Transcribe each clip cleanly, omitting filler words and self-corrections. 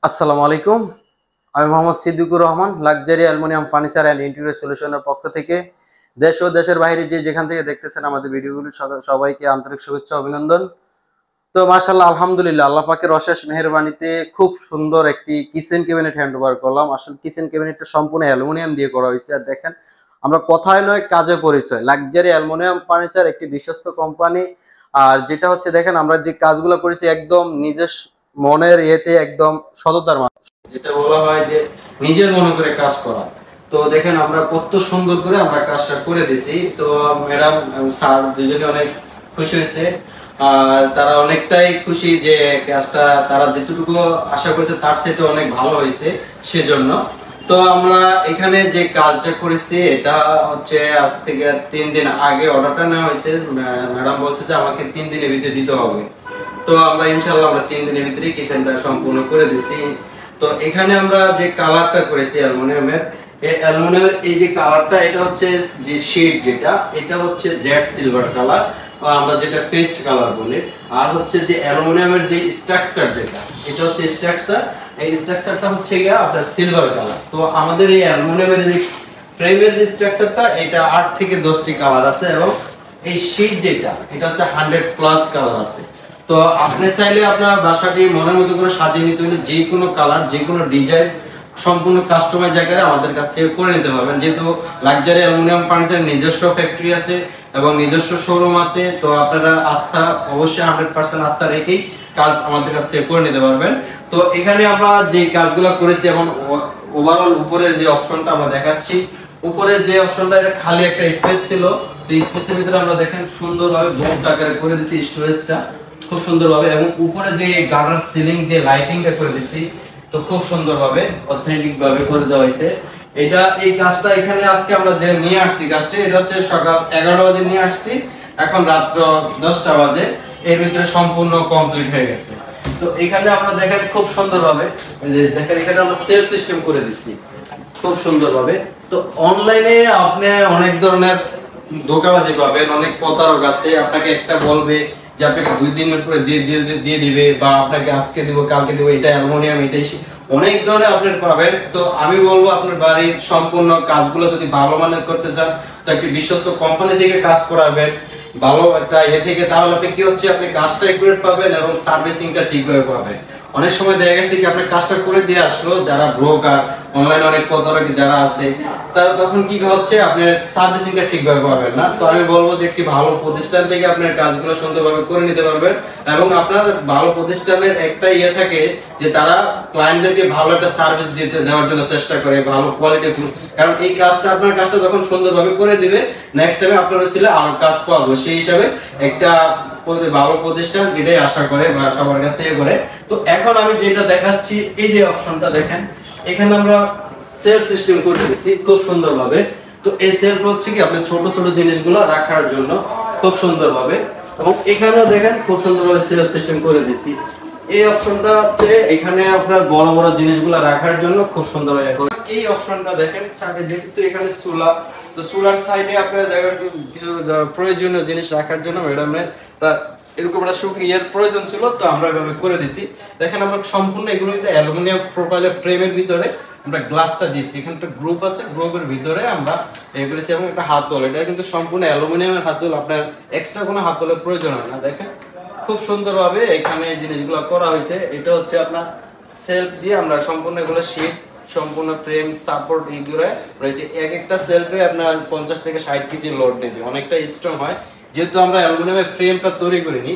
আসসালামু আলাইকুম। আমি Mohammad Siddiqur Rahman, luxury aluminium furniture and interior সলিউশনের পক্ষ থেকে দেশ ও দেশের বাইরে যে যেখান থেকে দেখতেছেন আমাদের ভিডিওগুলো সবাইকে আন্তরিক শুভেচ্ছা অভিনন্দন। তো মাশাআল্লাহ, আলহামদুলিল্লাহ, আল্লাহ পাকের অশেষ মেহেরবানিতে খুব সুন্দর একটি কিচেন ক্যাবিনেট হ্যান্ড ওভার করলাম। আসলে কিচেন ক্যাবিনেটটা সম্পূর্ণ অ্যালুমিনিয়াম দিয়ে করা হয়েছে। আর দেখেন, আমরা কথায় নয় কাজে পরিচয়, লাক্সারি অ্যালুমিনিয়াম ফার্নিচার একটি বিশ্বস্ত কোম্পানি। আর যেটা হচ্ছে, দেখেন আমরা যে কাজগুলো করেছি একদম নিজের মনের ইয়েতে, একদম সততার, যেটা বলা হয় যে নিজের মনে করে কাজ করা। তো দেখেন আমরা কত সুন্দর করে আমরা কাজটা করে দিছি। তো ম্যাডাম এবং স্যার দুজনে অনেক খুশি হয়েছে। আর তারা অনেকটাই খুশি যে কাজটা তারা যেটুকু আশা করেছে তার সাথে অনেক ভালো হয়েছে সেজন্য। তো আমরা এখানে যে কাজটা করেছি এটা হচ্ছে আজ থেকে 3 দিন আগে অর্ডারটা নেওয়া হয়েছে। ম্যাডাম বলছে যে আমাকে 3 দিনের ভিতরে দিতে হবে। তো আমরা ইনশাআল্লাহ আমরা 3 দিনের ভিতরে কিচেনটা সম্পূর্ণ করে দিছি। তো এখানে আমরা যে কালারটা করেছি অ্যালুমিনিয়ামের, এই অ্যালুমিনিয়ামের এই যে কালারটা, এটা হচ্ছে যে শেড, যেটা এটা হচ্ছে জেড সিলভার কালার, আমরা যেটা পেস্ট কালার বলি। আর হচ্ছে যে অ্যালুমিনিয়ামের যে স্ট্রাকচার, যেটা এটা হচ্ছে স্ট্রাকচার, এই স্ট্রাকচারটা হচ্ছে গিয়া আপনার সিলভার কালার। তো আমাদের এই অ্যালুমিনিয়ামের যে ফ্রেমের যে স্ট্রাকচারটা, এটা 8 থেকে 10টি কালার আছে এবং এই শীট যেটা এটা হচ্ছে 100+ কালার আছে। তো আপনি চাইলে আপনার বাসাটি মনের মতো করে সাজিয়ে নিতে হলে যে কোনো কালার, যে কোনো ডিজাইন সম্পূর্ণ কাস্টমাইজ আকারে আমাদের কাছ থেকে করে নিতে পারবেন। যেহেতু লাক্সারি অ্যালুমিনিয়াম ফার্নিচার নিজস্ব ফ্যাক্টরি আছে এবং নিজস্ব শোরুম আছে, তো আপনারা আস্থা অবশ্যই 100% আস্থা রেখেই কাজ আমাদের কাছ থেকে করে নিতে পারবেন। তো এখানে আমরা যে কাজগুলো করেছি এবং ওভারঅল উপরের যে অপশনটা আমরা দেখাচ্ছি, উপরে যে অপশনটা, এটা খালি একটা স্পেস ছিল। তো স্পেসের ভিতরে আমরা দেখেন সুন্দরভাবে বক্স আকারে করে দিয়েছি স্টোরেজটা খুব সুন্দরভাবে, এবং উপরে যে গার্ডার সিলিং যে লাইটিংটা করে দিয়েছি, তো খুব সুন্দরভাবে অথেন্টিক ভাবে করে দেওয়া হয়েছে। এটা এই কাজটা এখানে আজকে আমরা যে নিয়ে আসছি কাজটা, এটা হচ্ছে সকাল 11টা বাজে নিয়ে আসছি, এখন রাত্র 10টা বাজে এর ভিতরে সম্পূর্ণ কমপ্লিট হয়ে গেছে। তো এখানে আমরা দেখেন খুব সুন্দরভাবে, এই যে দেখেন এখানে আমরা সেলফ সিস্টেম করে দিচ্ছি খুব সুন্দরভাবে। তো অনলাইনে আপনি অনেক ধরনের ধোঁকাবাজি পাবেন, অনেক প্রতারক আছে, আপনাকে একটা বলবে যে আপনাকে 2 দিনের পরে দিয়ে দিবে, বা আপনাকে আজকে দিব কালকে দিব, এটা অ্যালুমিনিয়াম, এটাই অনেক ধরনের আপনি পাবেন। তো আমি বলবো আপনার বাড়ির সম্পূর্ণ কাজগুলো যদি ভালো মানের করতে চান, তো একটি বিশ্বস্ত কোম্পানি থেকে কাজ করাবেন, ভালো একটা থেকে, তাহলে আপনি কি হচ্ছে আপনি কাজটা একুরেট পাবেন এবং সার্ভিসিংটা ঠিকভাবে পাবেন। অনেক সময় দেখা গেছে কি আপনার কাজটা করে দিয়ে আসলো যারা ব্রোকার, অনলাইনে অনেক প্রতারক যারা আছে, তারা তখন কি হচ্ছে আপনার সার্ভিসিংটা ঠিকভাবে পাবেন না। তো আমি বলবো যে একটি ভালো প্রতিষ্ঠান থেকে আপনার কাজগুলো সুন্দরভাবে করে নিতে পারবেন। এবং আপনার ভালো প্রতিষ্ঠানের একটা ইয়ে থাকে যে তারা ক্লায়েন্টদেরকে ভালো একটা সার্ভিস দেওয়ার জন্য চেষ্টা করে, ভালো কোয়ালিটি ফুল। কারণ এই কাজটা আপনার কাজটা যখন সুন্দরভাবে করে দিবে, নেক্সট টাইমে আপনার ছিল আরো কাজ পাওয়া যাবে। সেই হিসাবে একটা ভালো প্রতিষ্ঠান এটাই আশা করে বা সবার কাছ থেকে করে। তো এখন আমি যেটা দেখাচ্ছি, এই যে অপশনটা দেখেন, এখানে আমরা সেলফ সিস্টেম করে দিয়েছি খুব সুন্দরভাবে। তো এই সেলফ হচ্ছে কি আপনার ছোট ছোট জিনিসগুলো রাখার জন্য খুব সুন্দরভাবে, এবং এখানেও দেখেন খুব সুন্দরভাবে সেলফ সিস্টেম করে দিয়েছি। এই অপশনটা হচ্ছে এখানে আপনার বড় বড় জিনিসগুলো রাখার জন্য খুব সুন্দরভাবে। এই অপশনটা দেখেন সাথে, যেহেতু এখানে চুলা, তো চুলার সাইডে আপনার দেখেন কিছু প্রয়োজনীয় জিনিস রাখার জন্য ম্যাডামের এরকম একটা ইয়ের প্রয়োজন ছিল, তো আমরা এভাবে করে দিছি। দেখেন আমরা সম্পূর্ণ এগুলো কিন্তু অ্যালুমিনিয়াম প্রোফাইলের ফ্রেমের ভিতরে আমরা গ্লাসটা দিয়েছি। এখানে একটা গ্রুপ আছে, গ্রুপের ভিতরে আমরা করেছি, এবং একটা হাতল, এটা কিন্তু সম্পূর্ণ অ্যালুমিনিয়ামের হাতল, আপনার এক্সট্রা কোনো হাতলের প্রয়োজন হয় না। দেখেন খুব সুন্দরভাবে এখানে জিনিসগুলো করা হয়েছে। এটা হচ্ছে আপনার সেলফ দিয়ে আমরা সম্পূর্ণ এগুলো শীট, সম্পূর্ণ ফ্রেম সাপোর্ট এইগুলো রয়েছে। এক একটা সেলফে আপনার 50 থেকে 60 কেজি লোড নেবে, অনেকটা স্ট্রং হয়। যেহেতু আমরা অ্যালুমিনিয়ামের ফ্রেমটা তৈরি করিনি,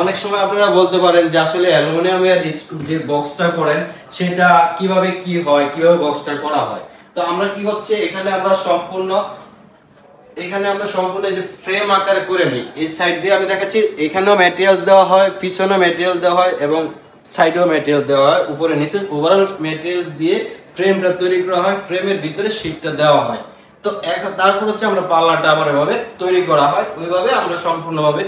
অনেক সময় আপনারা বলতে পারেন যে আসলে অ্যালুমিনিয়ামের যে বক্সটা করেন সেটা কিভাবে কি হয়, কিভাবে বক্সটা করা হয়। তো আমরা কি হচ্ছে এখানে আমরা সম্পূর্ণ এই যে ফ্রেম আকারে করে নিই। এই সাইড দিয়ে আমি দেখাচ্ছি, এখানেও ম্যাটেরিয়ালস দেওয়া হয়, পিছনেও ম্যাটেরিয়াল দেওয়া হয়, এবং সাইডেও ম্যাটেরিয়াল দেওয়া হয়, উপরে নিচে ওভারঅল ম্যাটেরিয়ালস দিয়ে ফ্রেমটা তৈরি করা হয়, ফ্রেমের ভিতরে শীটটা দেওয়া হয়। তো এখন তারপর হচ্ছে আমরা পাল্লাটা আবার এভাবে তৈরি করা হয়, ওইভাবে আমরা সম্পূর্ণভাবে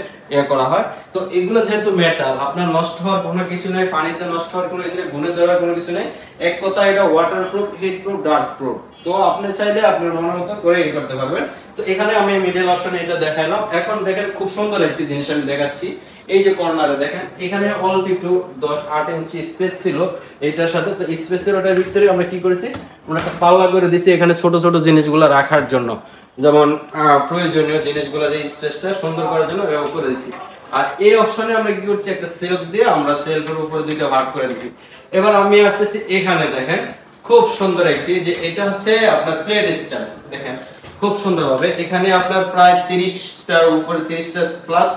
করা হয়। তো এগুলো যেহেতু মেটাল, আপনার নষ্ট হওয়ার কোনো কিছু নেই, পানিতে নষ্ট হওয়ার কোনো কিছু নেই, গুণে দেওয়ার কোনো কিছু নেই। এক কথা এটা ওয়াটারপ্রুফ, হিটপ্রুফ, ডাস্ট প্রুফ। তো আপনি চাইলে আপনার মনের মতো করে করতে পারবেন। তো এখানে আমি মিডল অপশনে এটা দেখাইলাম। এখন দেখেন খুব সুন্দর একটি জিনিস আমি দেখাচ্ছি। এই যে কর্নারে দেখেন এখানে অল্প একটু 10-8 ইঞ্চি স্পেস ছিল এটার সাথে। তো স্পেসের ওটার ভিতরে আমরা কি করেছি, আমরা একটা পাল্লা করে দিছি এখানে ছোট ছোট জিনিসগুলো রাখার জন্য, যেমন প্রয়োজনীয় জিনিসগুলো যে স্পেসটা সুন্দর করার জন্য ব্যবহার করে দিছি। আর এই অপশনে আমরা কি করছি, একটা সেলফ দিয়ে আমরা সেলফের উপরে দুইটা ভাগ করে দিছি। এবার আমি আসতেছি এখানে দেখেন খুব সুন্দর একটি, যে এটা হচ্ছে আপনার প্লেট স্ট্যান্ড। দেখেন খুব সুন্দরভাবে এখানে আপনার প্রায় 30টার উপরে 30টা প্লাস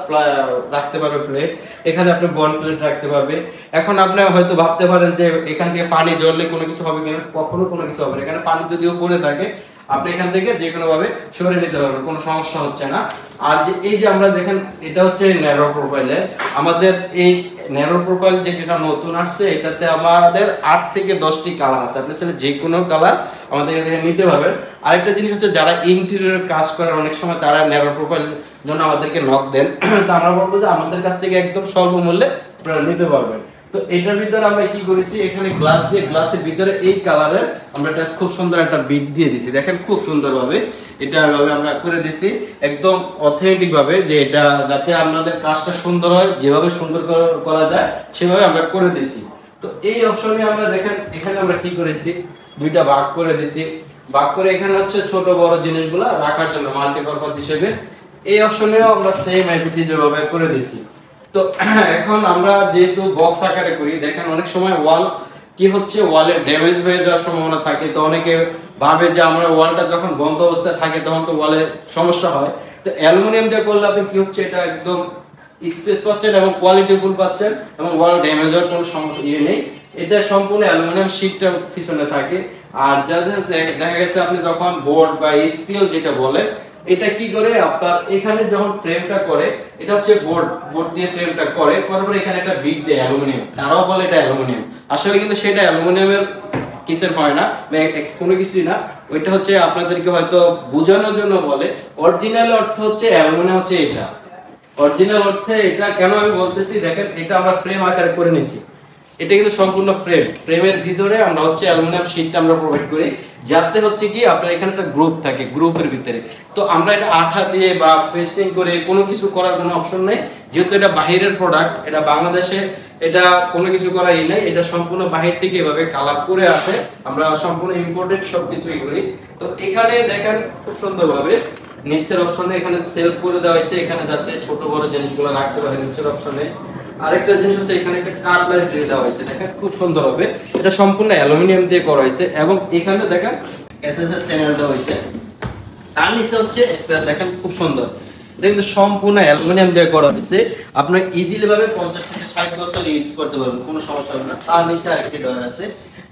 রাখতে পারবে প্লেট। এখানে আপনি বন প্লেট রাখতে পারবে। এখন আপনি হয়তো ভাবতে পারেন যে এখান থেকে পানি ঝরলে কোনো কিছু হবে কিনা, কখনো কোনো কিছু হবে না। এখানে পানি যদিও পড়ে থাকে আপনি এখান থেকে যে কোনো ভাবে সরিয়ে নিতে পারবেন, কোনো সমস্যা হচ্ছে না। আর যে এই যে আমরা দেখেন এটা হচ্ছে ন্যারো প্রোফাইলে, আমাদের এই ন্যারো প্রোফাইল যেটা নতুন আসছে এটাতে আমাদের 8 থেকে 10টি কালার আছে। আপনি চাইলে যে কোনো কালার আমাদের এখান থেকে নিতে পারবেন। আরেকটা জিনিস হচ্ছে যারা ইন্টেরিয়র কাজ করেন অনেক সময় তারা ন্যারো প্রোফাইল জন্য আমাদেরকে নক দেন, তো আমরা বলবো যে আমাদের কাছ থেকে একদম স্বল্প মূল্যে আপনারা নিতে পারবেন। তো এটার ভিতরে আমরা কি করেছি, এখানে গ্লাস দিয়ে গ্লাসের ভিতরে এই কালারের আমরা একটা খুব সুন্দর একটা বিট দিয়ে দিছি। দেখেন খুব সুন্দরভাবে এটা ভাবে আমরা করে দিছি একদম অথেন্টিক ভাবে, যে এটা যাতে আপনাদের কাজটা সুন্দর হয়, যেভাবে সুন্দর করা যায় সেভাবে আমরা করে দিছি। তো এই অপশনে আমরা দেখেন এখানে আমরা কি করেছি, দুইটা ভাগ করে দিছি। ভাগ করে এখানে হচ্ছে ছোট বড় জিনিসগুলো রাখার জন্য মাল্টিপারপাস হিসেবে এই অপশনেও আমরা সেম আইডিটি যেভাবে করে দিছি। তো এখন আমরা যেহেতু বক্স আকারে করি, দেখেন অনেক সময় ওয়াল কি হচ্ছে, ওয়ালে ড্যামেজ হয়ে যাওয়ার সম্ভাবনা থাকে। তো অনেকে ভাবে যে আমরা ওয়ালটা যখন বন্ধ অবস্থায় থাকে তখন তো ওয়ালে সমস্যা হয়। তো অ্যালুমিনিয়াম দিয়ে করলে আপনি কি হচ্ছে, এটা একদম স্পেস পাচ্ছেন এবং কোয়ালিটিফুল পাচ্ছেন এবং ওয়াল ড্যামেজ হওয়ার কোনো সমস্যা নেই। এটা সম্পূর্ণ অ্যালুমিনিয়াম শীটটা পিছনে থাকে। আর দেখা গেছে আপনি যখন বোর্ড বা স্পিল যেটা বলে, এটা কি করে আপনার এখানে যখন ফ্রেমটা করে, এটা হচ্ছে বোর্ড দিয়ে ফ্রেমটা করার পরে এখানে একটা বিট দেয় অ্যালুমিনিয়াম, তারাও বলে এটা অ্যালুমিনিয়াম, আসলে কিন্তু সেটা অ্যালুমিনিয়ামের কিসের হয় না, কোনো কিছুই না। ওইটা হচ্ছে আপনাদেরকে হয়তো বোঝানোর জন্য বলে। অরিজিনাল অর্থ হচ্ছে অ্যালুমিনিয়াম হচ্ছে এটা, অরিজিনাল অর্থে এটা কেন আমি বলতেছি, দেখেন এটা আমরা ফ্রেম আকারে করে নিয়েছি। এটা কিন্তু সম্পূর্ণ ফ্রেমের ভিতরে আমরা হচ্ছে অ্যালুমিনিয়াম শীটটা আমরা প্রোভাইড করি, যাতে হচ্ছে কি আপনার এখানে একটা গ্রুপ থাকে, গ্রুপের ভিতরে। তো আমরা এটা আঠা দিয়ে বা পেস্টিং করে কোনো কিছু করার কোনো অপশন নেই, যেহেতু এটা বাহিরের প্রোডাক্ট, এটা বাংলাদেশে এটা কোনো কিছু করাই নাই, এটা সম্পূর্ণ বাহির থেকে এভাবে কালার করে আসে, আমরা সম্পূর্ণ ইম্পোর্টেড সব কিছুই করি। তো এখানে দেখেন খুব সুন্দরভাবে নিচের অপশনে এখানে সেলফ করে দেওয়া হয়েছে, এখানে যাতে ছোট বড় জিনিসগুলো রাখতে পারে নিচের অপশনে। আরেকটা জিনিস হচ্ছে এখানে একটা কাটলারি ট্রে দেওয়া হয়েছে, দেখেন খুব সুন্দর হবে, এটা সম্পূর্ণ অ্যালুমিনিয়াম দিয়ে করা হয়েছে। এবং এখানে দেখেন এসএসএস চ্যানেল দেওয়া হয়েছে, তার নিচে হচ্ছে একটা দেখেন খুব সুন্দর, এটা কিন্তু সম্পূর্ণ অ্যালুমিনিয়াম দিয়ে করা হয়েছে। আপনি ইজিলি ভাবে 50 থেকে 60 বছর ইউজ করতে পারবেন, কোনো সমস্যা হবে না। তার নিচে আরেকটি ডয়ার আছে,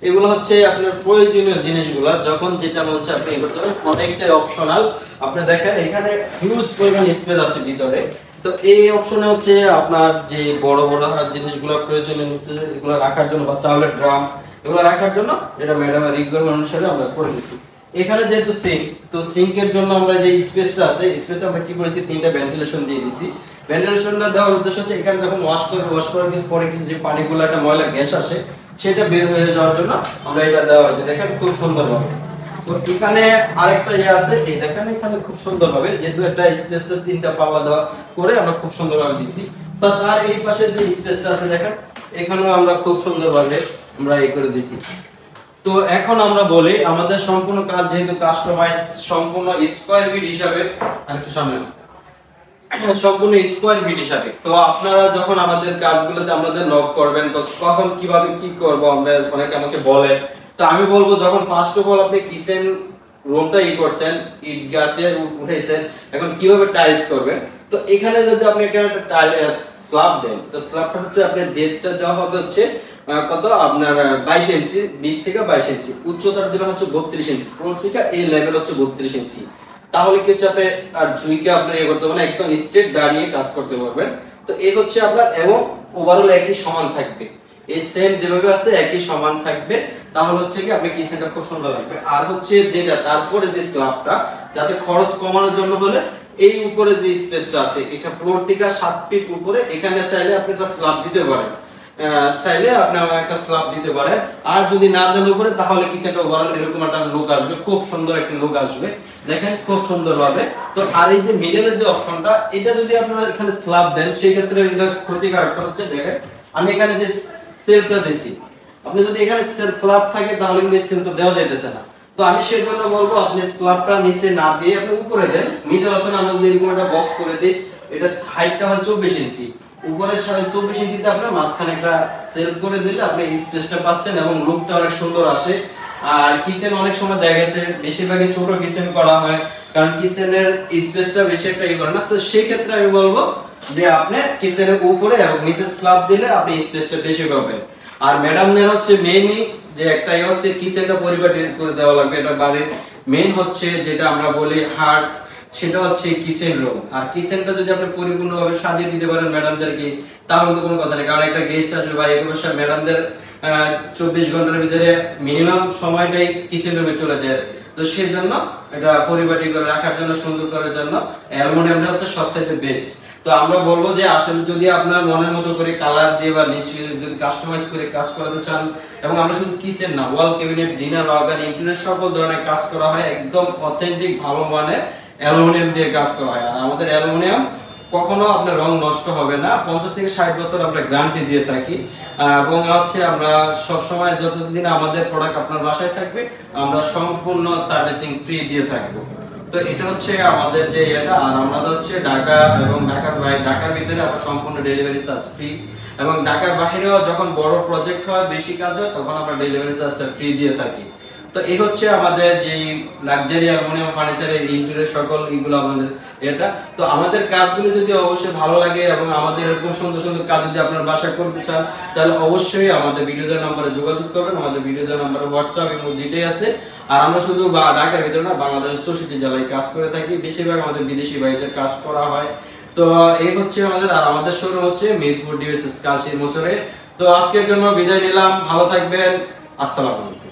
এগুলো হচ্ছে আপনার প্রয়োজনীয় জিনিসগুলো, যখন যেটা মন চায় আপনি করতে পারেন, অনেকটাই অপশনাল। আপনি দেখেন এখানে হিউজ পরিমাণ স্পেস আছে ভিতরে। তো এই অপশনে হচ্ছে আপনার যে বড় বড় জিনিসগুলো প্রয়োজনীয় এগুলো রাখার জন্য, বা চাউলের ড্রাম এগুলো রাখার জন্য, যেটা ম্যাডামের রিকোয়ারমেন্ট অনুসারে আমরা করে দিয়েছি। এখানে যেহেতু সিঙ্ক, তো সিঙ্কের জন্য আমরা যে স্পেসটা আছে, স্পেসে আমরা কি করেছি, 3টা ভেন্টিলেশন দিয়ে দিয়েছি। ভেন্টিলেশনটা দেওয়ার উদ্দেশ্য হচ্ছে এখানে যখন ওয়াশ করার পরে কিছু যে পানিগুলো একটা ময়লা গ্যাস আসে সেটা বের হয়ে যাওয়ার জন্য আমরা এটা দেওয়া হয়েছে। দেখেন খুব সুন্দরভাবে। তো এখানে আরেকটা ইয়ে আছে, এই দেখেন এখানে খুব সুন্দরভাবে যেহেতু একটা স্পেসে 3টা পাল্লা দেওয়া করে আমরা খুব সুন্দরভাবে দিয়েছি। বা তার এই পাশে যে স্পেসটা আছে দেখেন, এখানেও আমরা খুব সুন্দরভাবে আমরা এই করে দিয়েছি। তো এখন আমরা বলি আমাদের সম্পূর্ণ কাজ যেহেতু কাস্টমাইজ সম্পূর্ণ স্কয়ার ফিট হিসাবে, আরেকটু সামনে সম্পূর্ণ স্কয়ার ফিট হিসাবে। তো আপনারা যখন আমাদের কাজগুলোতে আমাদের নক করবেন, তো কখন কিভাবে কি করব আমরা, অনেকে আমাকে বলে, তো আমি বলবো যখন ফার্স্ট অফ অল আপনি কিচেন রুমটা করছেন, ইট গাতে উঠাইছেন, এখন কিভাবে টাইলস করবেন। তো এখানে যদি আপনি একটা স্ল্যাব দেন, তো স্ল্যাবটা হচ্ছে আপনার ডেপথটা দেওয়া হবে হচ্ছে কত আপনার 22 ইঞ্চি, 20 থেকে 22 ইঞ্চি, উচ্চতার দিবেন হচ্ছে 32 ইঞ্চি, ফ্লোর থেকে এই লেভেল হচ্ছে 32 ইঞ্চি। তাহলে কি হচ্ছে আপনি আর জুইকে আপনি করতে পারবেন, একদম স্ট্রেট দাঁড়িয়ে কাজ করতে পারবেন। তো এই হচ্ছে আপনার, এবং ওভারঅল একই সমান থাকবে, এই সেম যেভাবে আছে একই সমান থাকবে। তাহলে হচ্ছে কি আপনি কিচেনটা খুব সুন্দর লাগবে। আর হচ্ছে যেটা তারপরে যে স্ল্যাবটা, যাতে খরচ কমানোর জন্য হলে এই উপরে যে স্পেসটা আছে, এটা ফ্লোর থেকে 7 ফিট উপরে, এখানে চাইলে আপনি একটা স্ল্যাব দিতে পারেন। চাইলে আপনি আমার একটা স্ল্যাব দিতে পারেন। আর যদি না দেন উপরে, তাহলে কিচেনটা ওভারঅল এরকম একটা লুক আসবে, খুব সুন্দর একটা লুক আসবে, দেখেন খুব সুন্দর হবে। তো আর এই যে মিডলের যে অপশনটা, এটা যদি আপনারা এখানে স্ল্যাব দেন, সেই ক্ষেত্রে এটা ক্ষতিকারকটা হচ্ছে, দেখেন আমি এখানে যে সেলটা দিছি, আপনি যদি এখানে স্ল্যাব থাকে তাহলে কিন্তু সেলটা দেওয়া যাইতেছে না। তো আমি সেই জন্য বলবো আপনি স্ল্যাবটা নিচে না দিয়ে আপনি উপরে দেন। মিডল অপশন আমরা যদি এরকম একটা বক্স করে দিই, এটা হাইটটা হয় 24 ইঞ্চি, উপরে 24 ইঞ্চিতে আপনার মাঝখানে একটা সেল করে দিলে আপনি স্পেসটা পাচ্ছেন এবং লুকটা অনেক সুন্দর আসে। আর কিচেন অনেক সময় দেখা গেছে বেশিরভাগই ছোট কিচেন করা হয়, কারণ কিচেনের স্পেসটা বেশি একটা ই করে না। তো সেই ক্ষেত্রে আমি বলবো যে আপনি কিচেনের উপরে এবং নিচে স্ল্যাব দিলে আপনি স্পেসটা বেশি পাবেন। আর ম্যাডামদের হচ্ছে মেইনই যে একটাই হচ্ছে কিচেনটা পরিপাটি করে দেওয়া লাগবে। এটা বাড়ির মেইন হচ্ছে যেটা আমরা বলি হার্ট, সেটা হচ্ছে কিচেন রুম। আর কিচেনটা যদি আপনি পরিপূর্ণভাবে সাজিয়ে দিতে পারেন ম্যাডামদেরকে, তাহলে তো কোনো কথা নেই। কারণ একটা গেস্ট আসবে বা এগুলোর ম্যাডামদের 24 ঘন্টার ভিতরে মিনিমাম সময়টাই কিচেন রুমে চলে যায়। তো সেই জন্য এটা পরিপাটি করে রাখার জন্য, সুন্দর করার জন্য অ্যালুমিনিয়ামটা হচ্ছে সবচেয়ে বেস্ট। তো আমরা বলবো যে আসলে যদি আপনার মনের মতো করে কালার দিয়ে বা নিচে যদি কাস্টমাইজ করে কাজ করাতে চান, এবং আমরা শুধু কিচেন না, ওয়াল ক্যাবিনেট, ডিনার ওয়াগান, ইন্টেরিয়র সকল ধরনের কাজ করা হয় একদম অথেন্টিক ভালো মানের অ্যালুমিনিয়াম দিয়ে কাজ করা হয়। আর আমাদের অ্যালুমিনিয়াম কখনো আপনার রং নষ্ট হবে না, 50 থেকে 60 বছর আমরা গ্যারান্টি দিয়ে থাকি। এবং হচ্ছে আমরা সব সময় যতদিন আমাদের প্রোডাক্ট আপনার বাসায় থাকবে, আমরা সম্পূর্ণ সার্ভিসিং ফ্রি দিয়ে থাকবো। তো এটা হচ্ছে আমাদের যে এটা। আর আমাদের হচ্ছে ঢাকা এবং ঢাকার ভিতরে আমরা সম্পূর্ণ ডেলিভারি চার্জ ফ্রি, এবং ঢাকার বাইরেও যখন বড় প্রজেক্ট হয়, বেশি কাজ হয়, তখন আমরা ডেলিভারি চার্জটা ফ্রি দিয়ে থাকি। তো এই হচ্ছে আমাদের যে লাক্সারি অ্যালুমিনিয়াম ফার্নিচারের ইন্টেরিয়র সকল এগুলো আমাদের এটা। তো আমাদের কাজগুলো যদি অবশ্যই ভালো লাগে এবং আমাদের এরকম সুন্দর সুন্দর কাজ যদি আপনার বাসায় করতে চান, তাহলে অবশ্যই আমাদের ভিডিও দেওয়ার নম্বরে যোগাযোগ করবেন। আমাদের ভিডিও দেওয়ার নম্বরে হোয়াটসঅ্যাপ এবং দুইটাই আছে। আর আমরা শুধু ঢাকার ভিতরে না, বাংলাদেশের 64 জেলায় কাজ করে থাকি, বেশিরভাগ আমাদের বিদেশি ভাইদের কাজ করা হয়। তো এই হচ্ছে আমাদের। আর আমাদের শোরুম হচ্ছে মিরপুর ডিএসএস কালশির মোচরে। তো আজকের জন্য বিদায় নিলাম, ভালো থাকবেন, আসসালামু আলাইকুম।